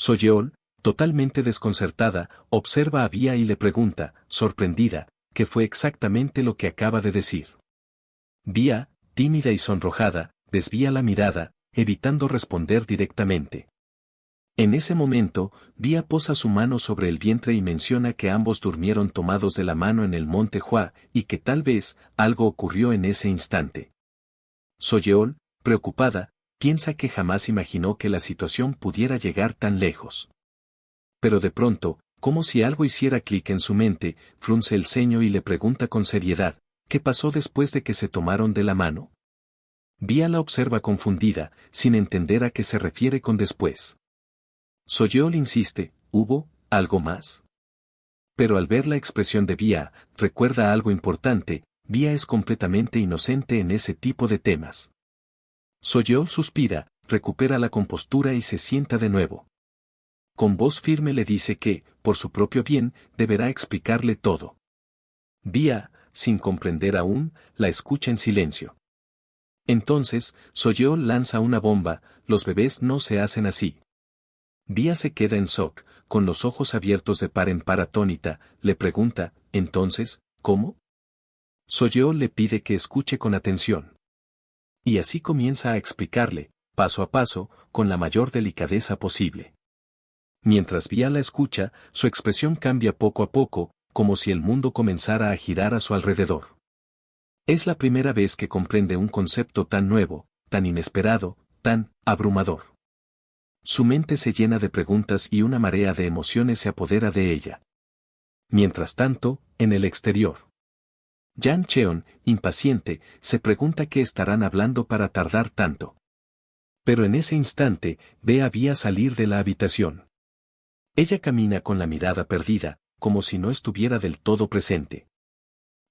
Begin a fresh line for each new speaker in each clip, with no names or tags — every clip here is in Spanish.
Soyeol, totalmente desconcertada, observa a Bia y le pregunta, sorprendida, qué fue exactamente lo que acaba de decir. Bia, tímida y sonrojada, desvía la mirada, evitando responder directamente. En ese momento, Bia posa su mano sobre el vientre y menciona que ambos durmieron tomados de la mano en el monte Hua, y que tal vez, algo ocurrió en ese instante. Soyeol, preocupada, piensa que jamás imaginó que la situación pudiera llegar tan lejos. Pero de pronto, como si algo hiciera clic en su mente, frunce el ceño y le pregunta con seriedad, ¿qué pasó después de que se tomaron de la mano? Bia la observa confundida, sin entender a qué se refiere con después. Soyeol insiste, ¿hubo algo más? Pero al ver la expresión de Bia, recuerda algo importante, Bia es completamente inocente en ese tipo de temas. Soyeol suspira, recupera la compostura y se sienta de nuevo. Con voz firme le dice que, por su propio bien, deberá explicarle todo. Bia, sin comprender aún, la escucha en silencio. Entonces, Soyeol lanza una bomba, los bebés no se hacen así. Bia se queda en shock, con los ojos abiertos de par en par atónita, le pregunta, entonces, ¿cómo? Soyeol le pide que escuche con atención. Y así comienza a explicarle, paso a paso, con la mayor delicadeza posible. Mientras Bia la escucha, su expresión cambia poco a poco, como si el mundo comenzara a girar a su alrededor. Es la primera vez que comprende un concepto tan nuevo, tan inesperado, tan abrumador. Su mente se llena de preguntas y una marea de emociones se apodera de ella. Mientras tanto, en el exterior. Yang Cheon, impaciente, se pregunta qué estarán hablando para tardar tanto. Pero en ese instante, ve a Bia salir de la habitación. Ella camina con la mirada perdida, como si no estuviera del todo presente.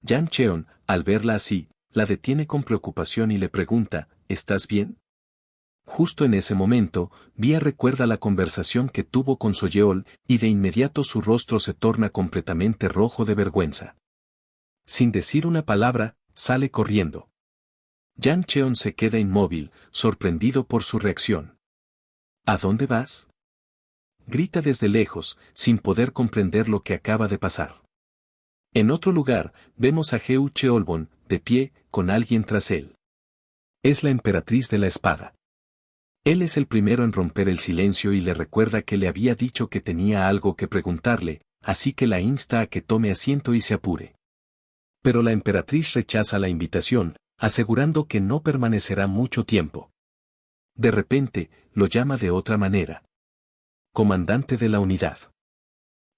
Yang Cheon, al verla así, la detiene con preocupación y le pregunta, ¿estás bien? Justo en ese momento, Bia recuerda la conversación que tuvo con Soyeol, y de inmediato su rostro se torna completamente rojo de vergüenza. Sin decir una palabra, sale corriendo. Yang Cheon se queda inmóvil, sorprendido por su reacción. ¿A dónde vas? Grita desde lejos, sin poder comprender lo que acaba de pasar. En otro lugar, vemos a Heu Cheolbon, de pie, con alguien tras él. Es la emperatriz de la espada. Él es el primero en romper el silencio y le recuerda que le había dicho que tenía algo que preguntarle, así que la insta a que tome asiento y se apure. Pero la emperatriz rechaza la invitación, asegurando que no permanecerá mucho tiempo. De repente, lo llama de otra manera. Comandante de la unidad.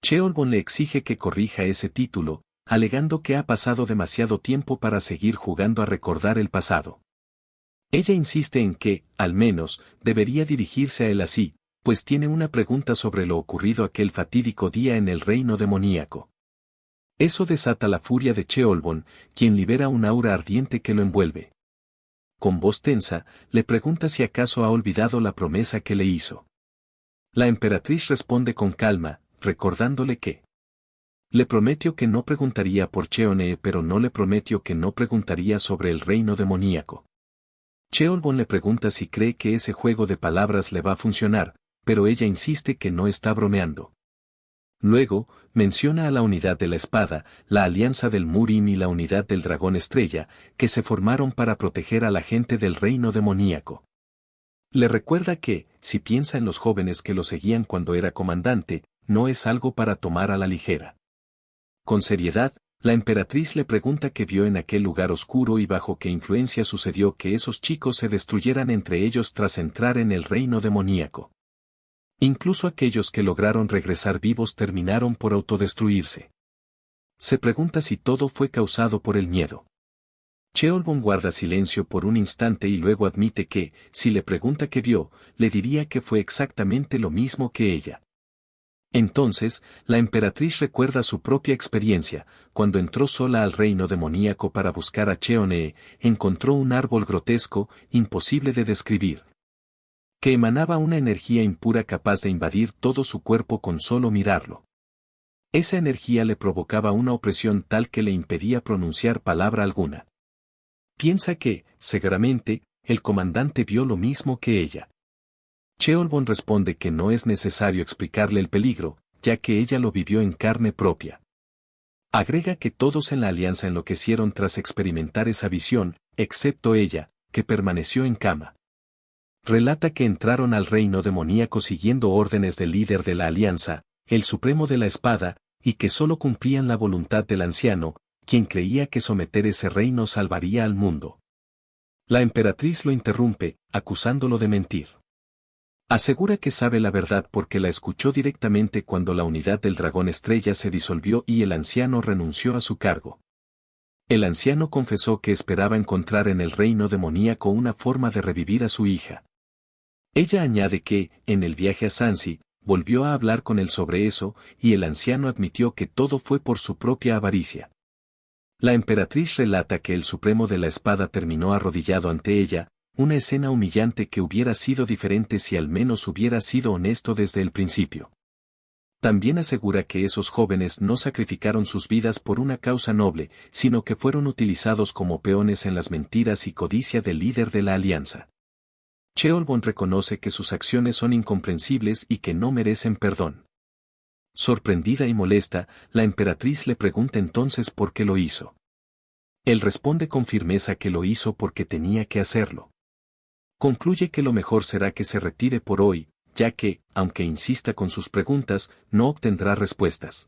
Cheolbon le exige que corrija ese título, alegando que ha pasado demasiado tiempo para seguir jugando a recordar el pasado. Ella insiste en que, al menos, debería dirigirse a él así, pues tiene una pregunta sobre lo ocurrido aquel fatídico día en el reino demoníaco. Eso desata la furia de Cheolbon, quien libera un aura ardiente que lo envuelve. Con voz tensa, le pregunta si acaso ha olvidado la promesa que le hizo. La emperatriz responde con calma, recordándole que le prometió que no preguntaría por Cheone, pero no le prometió que no preguntaría sobre el reino demoníaco. Cheolbon le pregunta si cree que ese juego de palabras le va a funcionar, pero ella insiste que no está bromeando. Luego, menciona a la unidad de la espada, la alianza del Murim y la unidad del dragón estrella, que se formaron para proteger a la gente del reino demoníaco. Le recuerda que, si piensa en los jóvenes que lo seguían cuando era comandante, no es algo para tomar a la ligera. Con seriedad, la emperatriz le pregunta qué vio en aquel lugar oscuro y bajo qué influencia sucedió que esos chicos se destruyeran entre ellos tras entrar en el reino demoníaco. Incluso aquellos que lograron regresar vivos terminaron por autodestruirse. Se pregunta si todo fue causado por el miedo. Cheolbon guarda silencio por un instante y luego admite que, si le pregunta qué vio, le diría que fue exactamente lo mismo que ella. Entonces, la emperatriz recuerda su propia experiencia, cuando entró sola al reino demoníaco para buscar a Cheone, encontró un árbol grotesco, imposible de describir, que emanaba una energía impura capaz de invadir todo su cuerpo con solo mirarlo. Esa energía le provocaba una opresión tal que le impedía pronunciar palabra alguna. Piensa que, seguramente, el comandante vio lo mismo que ella. Cheolbon responde que no es necesario explicarle el peligro, ya que ella lo vivió en carne propia. Agrega que todos en la alianza enloquecieron tras experimentar esa visión, excepto ella, que permaneció en cama. Relata que entraron al reino demoníaco siguiendo órdenes del líder de la alianza, el supremo de la espada, y que solo cumplían la voluntad del anciano, quien creía que someter ese reino salvaría al mundo. La emperatriz lo interrumpe, acusándolo de mentir. Asegura que sabe la verdad porque la escuchó directamente cuando la unidad del dragón estrella se disolvió y el anciano renunció a su cargo. El anciano confesó que esperaba encontrar en el reino demoníaco una forma de revivir a su hija. Ella añade que, en el viaje a Sansi, volvió a hablar con él sobre eso, y el anciano admitió que todo fue por su propia avaricia. La emperatriz relata que el supremo de la espada terminó arrodillado ante ella, una escena humillante que hubiera sido diferente si al menos hubiera sido honesto desde el principio. También asegura que esos jóvenes no sacrificaron sus vidas por una causa noble, sino que fueron utilizados como peones en las mentiras y codicia del líder de la alianza. Cheolbon reconoce que sus acciones son incomprensibles y que no merecen perdón. Sorprendida y molesta, la emperatriz le pregunta entonces por qué lo hizo. Él responde con firmeza que lo hizo porque tenía que hacerlo. Concluye que lo mejor será que se retire por hoy, ya que, aunque insista con sus preguntas, no obtendrá respuestas.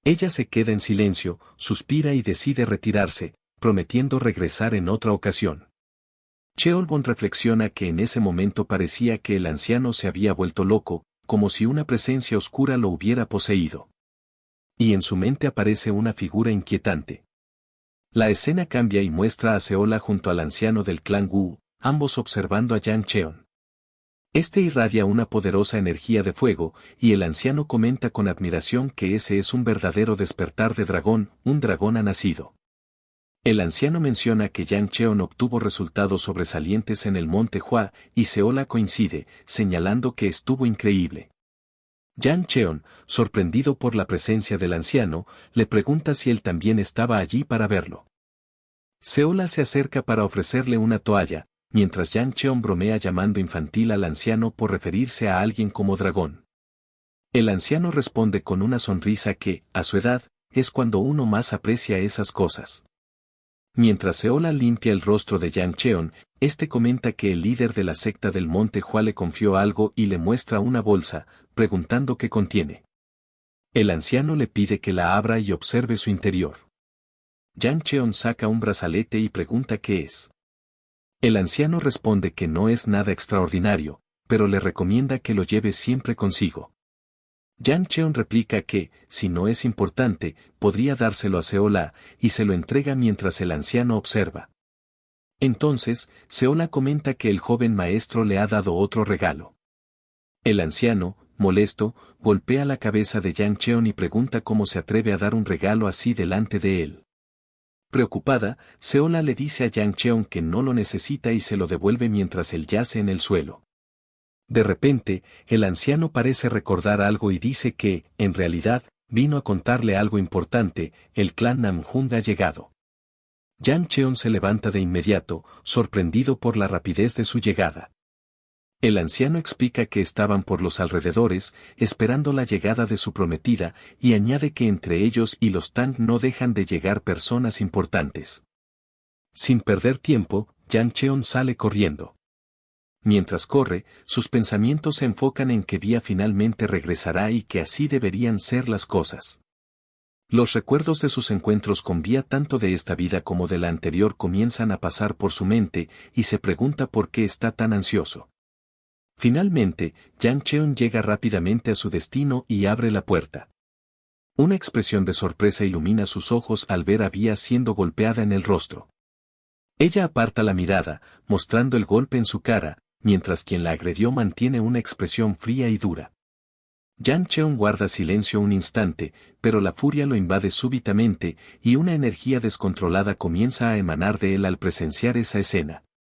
Ella se queda en silencio, suspira y decide retirarse, prometiendo regresar en otra ocasión. Cheolbon reflexiona que en ese momento parecía que el anciano se había vuelto loco, como si una presencia oscura lo hubiera poseído. Y en su mente aparece una figura inquietante. La escena cambia y muestra a Seola junto al anciano del clan Wu, ambos observando a Yang Cheon. Este irradia una poderosa energía de fuego, y el anciano comenta con admiración que ese es un verdadero despertar de dragón, un dragón ha nacido. El anciano menciona que Yang Cheon obtuvo resultados sobresalientes en el monte Hua, y Seola coincide, señalando que estuvo increíble. Yang Cheon, sorprendido por la presencia del anciano, le pregunta si él también estaba allí para verlo. Seola se acerca para ofrecerle una toalla, mientras Yang Cheon bromea llamando infantil al anciano por referirse a alguien como dragón. El anciano responde con una sonrisa que, a su edad, es cuando uno más aprecia esas cosas. Mientras Seola limpia el rostro de Yang Cheon, este comenta que el líder de la secta del monte Hua le confió algo y le muestra una bolsa, preguntando qué contiene. El anciano le pide que la abra y observe su interior. Yang Cheon saca un brazalete y pregunta qué es. El anciano responde que no es nada extraordinario, pero le recomienda que lo lleve siempre consigo. Yang Cheon replica que, si no es importante, podría dárselo a Seola, y se lo entrega mientras el anciano observa. Entonces, Seola comenta que el joven maestro le ha dado otro regalo. El anciano, molesto, golpea la cabeza de Yang Cheon y pregunta cómo se atreve a dar un regalo así delante de él. Preocupada, Seola le dice a Yang Cheon que no lo necesita y se lo devuelve mientras él yace en el suelo. De repente, el anciano parece recordar algo y dice que, en realidad, vino a contarle algo importante, el clan Namjoon ha llegado. Yang Cheon se levanta de inmediato, sorprendido por la rapidez de su llegada. El anciano explica que estaban por los alrededores, esperando la llegada de su prometida, y añade que entre ellos y los Tang no dejan de llegar personas importantes. Sin perder tiempo, Yang Cheon sale corriendo. Mientras corre, sus pensamientos se enfocan en que Vía finalmente regresará y que así deberían ser las cosas. Los recuerdos de sus encuentros con Vía tanto de esta vida como de la anterior comienzan a pasar por su mente, y se pregunta por qué está tan ansioso. Finalmente, Yang Cheon llega rápidamente a su destino y abre la puerta. Una expresión de sorpresa ilumina sus ojos al ver a Vía siendo golpeada en el rostro. Ella aparta la mirada, mostrando el golpe en su cara, mientras quien la agredió mantiene una expresión fría y dura. Yang Cheon guarda silencio un instante, pero la furia lo invade súbitamente, y una energía descontrolada comienza a emanar de él al presenciar esa escena.